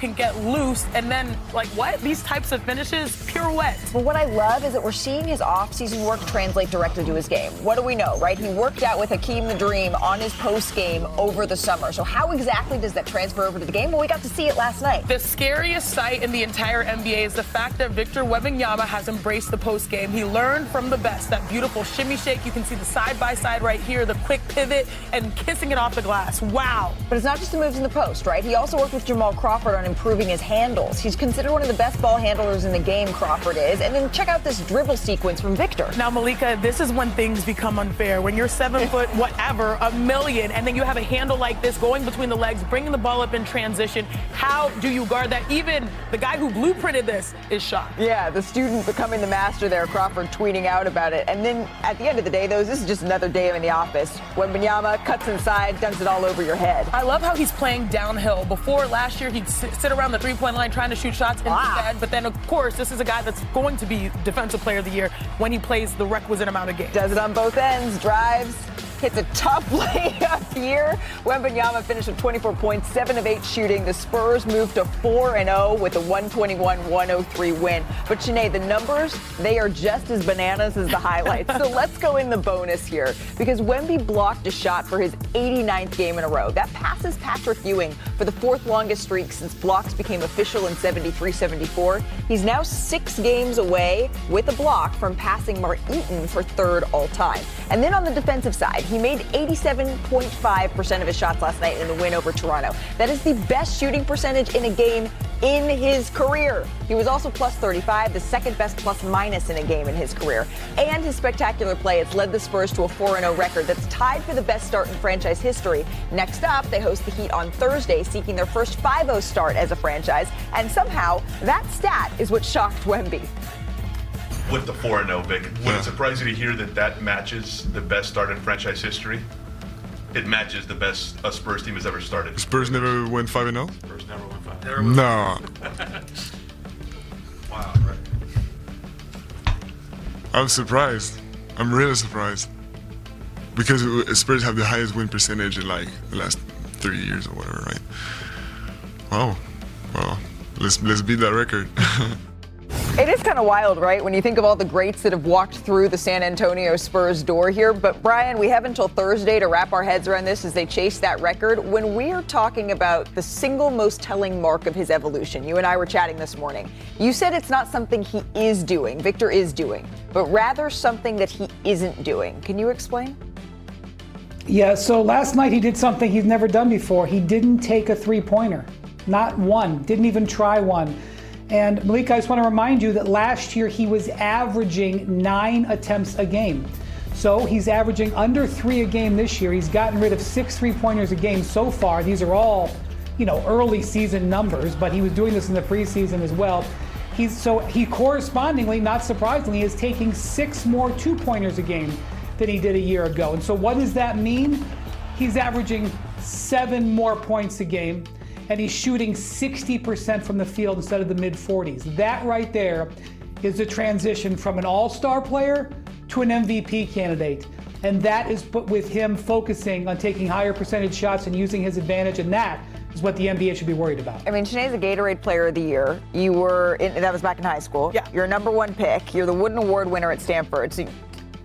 can get loose and then, like, what? These types of finishes, pirouette. Well, what I love is that we're seeing his off-season work translate directly to his game. What do we know, right? He worked out with Hakeem the Dream on his post-game over the summer. So how exactly does that transfer over to the game? Well, we got to see it last night. The scariest sight in the entire NBA is the fact that Victor Wembanyama has embraced the post-game. He learned from the best. That beautiful shimmy shake. You can see the side-by-side right here, the quick pivot, and kissing it off the glass. Wow. But it's not just the moves in the post, right? He also worked with Jamal Crawford on improving his handles. He's considered one of the best ball handlers in the game, Crawford is. And then check out this dribble sequence from Victor. Now, Malika, this is when things become unfair. When you're 7 foot, whatever, a million, and then you have a handle like this going between the legs, bringing the ball up in transition. How do you guard that? Even the guy who blueprinted this is shocked. Yeah, the student becoming the master there, Crawford tweeting out about it. And then at the end of the day, though, this is just another day in the office. Wembanyama cuts inside, dunks it all over your head. I love how he's playing downhill. Before last year, he'd sit around the three-point line trying to shoot shots instead. But then, of course, this is a guy that's going to be Defensive Player of the Year when he plays the requisite amount of games. Does it on both ends, drives, hits a tough layup here. Wembanyama finished with 24 points, 7 of 8 shooting. The Spurs moved to 4-0 with a 121-103 win. But Sinead, the numbers, they are just as bananas as the highlights. So let's go in the bonus here, because Wemby blocked a shot for his 89th game in a row. That passes Patrick Ewing for the 4th longest streak since blocks became official in 73-74. He's now 6 games away with a block from passing Mark Eaton for 3rd all time. And then on the defensive side, he made 87.5% of his shots last night in the win over Toronto. That is the best shooting percentage in a game in his career. He was also plus 35, the second best plus minus in a game in his career. And his spectacular play has led the Spurs to a 4-0 record that's tied for the best start in franchise history. Next up, they host the Heat on Thursday, seeking their first 5-0 start as a franchise. And somehow, that stat is what shocked Wemby. With the 4-0, Vic, would it surprise you to hear that that matches the best start in franchise history? It matches the best a Spurs team has ever started. Spurs never went 5-0? Spurs never went 5-0. No. Wow, right. I'm surprised. I'm really surprised. Because Spurs have the highest win percentage in like the last 30 years or whatever, right? Wow. Well, let's beat that record. It is kind of wild, right, when you think of all the greats that have walked through the San Antonio Spurs door here. But, Brian, we have until Thursday to wrap our heads around this as they chase that record. When we are talking about the single most telling mark of his evolution, you and I were chatting this morning, you said it's not something he is doing, Victor is doing, but rather something that he isn't doing. Can you explain? Yeah, so last night he did something he's never done before. He didn't take a three-pointer. Not one. Didn't even try one. And Malika, I just want to remind you that last year he was averaging 9 attempts a game. So he's averaging under 3 a game this year. He's gotten rid of 6 three-pointers a game so far. These are all, early season numbers, but he was doing this in the preseason as well. He correspondingly, not surprisingly, is taking 6 more two-pointers a game than he did a year ago. And so what does that mean? He's averaging 7 more points a game, and he's shooting 60% from the field instead of the mid-40s. That right there is the transition from an all-star player to an MVP candidate. And that is with him focusing on taking higher percentage shots and using his advantage, and that is what the NBA should be worried about. I mean, Sinead's a Gatorade Player of the Year. That was back in high school. Yeah. You're a #1 pick. You're the Wooden Award winner at Stanford. So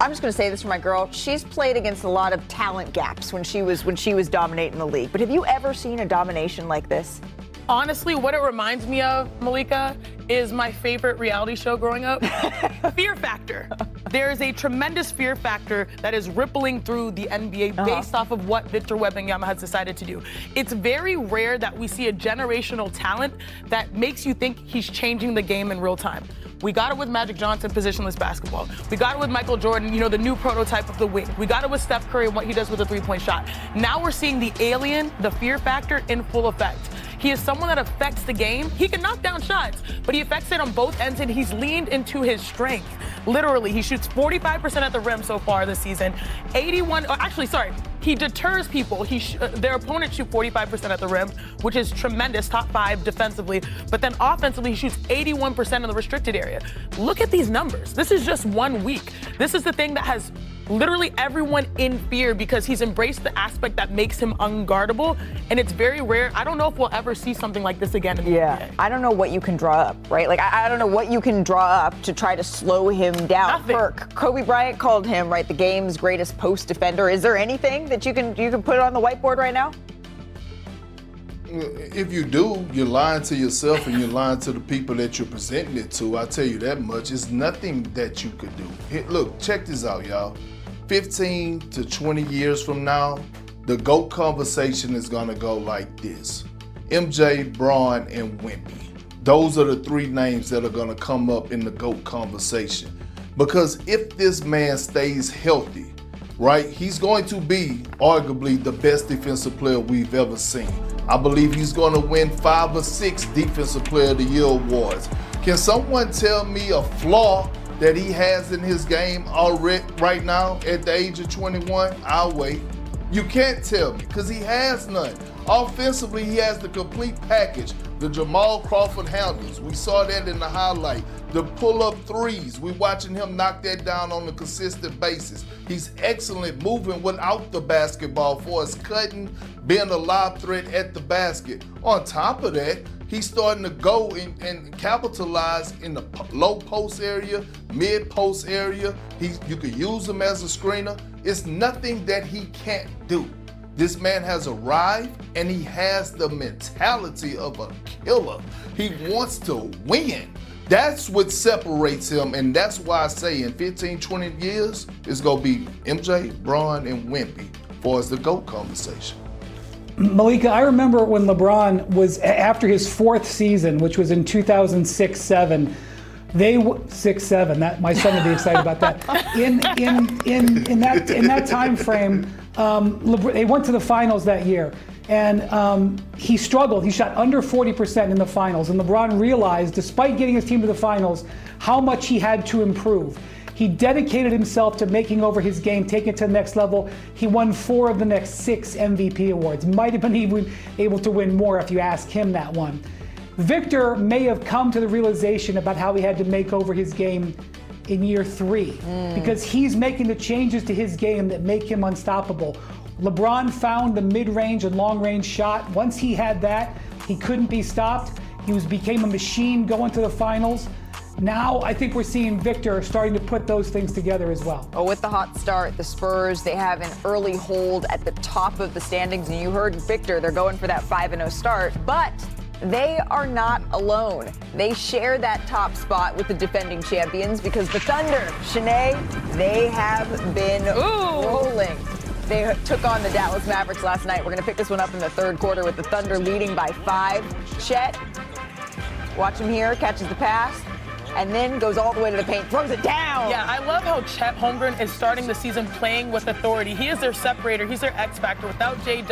I'm just going to say this for my girl. She's played against a lot of talent gaps when she was dominating the league. But have you ever seen a domination like this? Honestly, what it reminds me of, Malika, is my favorite reality show growing up, Fear Factor. There is a tremendous fear factor that is rippling through the NBA based off of what Victor Wembanyama has decided to do. It's very rare that we see a generational talent that makes you think he's changing the game in real time. We got it with Magic Johnson, positionless basketball. We got it with Michael Jordan, the new prototype of the wing. We got it with Steph Curry and what he does with a three-point shot. Now we're seeing the alien, the fear factor, in full effect. He is someone that affects the game. He can knock down shots, but he affects it on both ends, and he's leaned into his strength. Literally, he shoots 45% at the rim so far this season. He deters people. Their opponents shoot 45% at the rim, which is tremendous, top 5 defensively. But then offensively, he shoots 81% in the restricted area. Look at these numbers. This is just 1 week. This is the thing that has literally everyone in fear because he's embraced the aspect that makes him unguardable, and it's very rare. I don't know if we'll ever see something like this again in the NBA. I don't know what you can draw up, right? Like, I don't know what you can draw up to try to slow him down. Nothing. Kobe Bryant called him, right, the game's greatest post defender. Is there anything that you can put on the whiteboard right now? If you do, you're lying to yourself and you're lying to the people that you're presenting it to. I'll tell you that much. It's nothing that you could do. Here, look, check this out, y'all. 15 to 20 years from now, the GOAT conversation is gonna go like this. MJ, Bron, and Wemby. Those are the three names that are gonna come up in the GOAT conversation. Because if this man stays healthy, right, he's going to be arguably the best defensive player we've ever seen. I believe he's going to win 5 or 6 Defensive Player of the Year awards. Can someone tell me a flaw that he has in his game already right now at the age of 21? I'll wait. You can't tell me because he has none. Offensively, he has the complete package. The Jamal Crawford handles, we saw that in the highlight. The pull-up threes, we're watching him knock that down on a consistent basis. He's excellent moving without the basketball for his cutting, being a lob threat at the basket. On top of that, he's starting to go and capitalize in the low post area, mid post area. You could use him as a screener. It's nothing that he can't do. This man has arrived and he has the mentality of a killer. He wants to win. That's what separates him, and that's why I say in 15, 20 years, it's going to be MJ, Bron, and Wemby for the GOAT conversation. Malika, I remember when LeBron was, after his 4th season, which was in 2006-07, 6-7. That my son would be excited about that. In that time frame, they went to the finals that year, and he struggled. He shot under 40% in the finals, and LeBron realized, despite getting his team to the finals, how much he had to improve. He dedicated himself to making over his game, taking it to the next level. He won 4 of the next 6 MVP awards. Might have been even able to win more if you ask him that one. Victor may have come to the realization about how he had to make over his game in year 3 because he's making the changes to his game that make him unstoppable. LeBron found the mid-range and long-range shot. Once he had that, he couldn't be stopped. He became a machine going to the finals. Now I think we're seeing Victor starting to put those things together as well. Oh, with the hot start, the Spurs, they have an early hold at the top of the standings. And you heard Victor, they're going for that 5-0 start. But they are not alone. They share that top spot with the defending champions because the Thunder, Shanae, they have been rolling. They took on the Dallas Mavericks last night. We're going to pick this one up in the 3rd quarter with the Thunder leading by 5. Chet, watch him here, catches the pass, and then goes all the way to the paint, throws it down. Yeah, I love how Chet Holmgren is starting the season playing with authority. He is their separator. He's their X factor. Without J-Dub,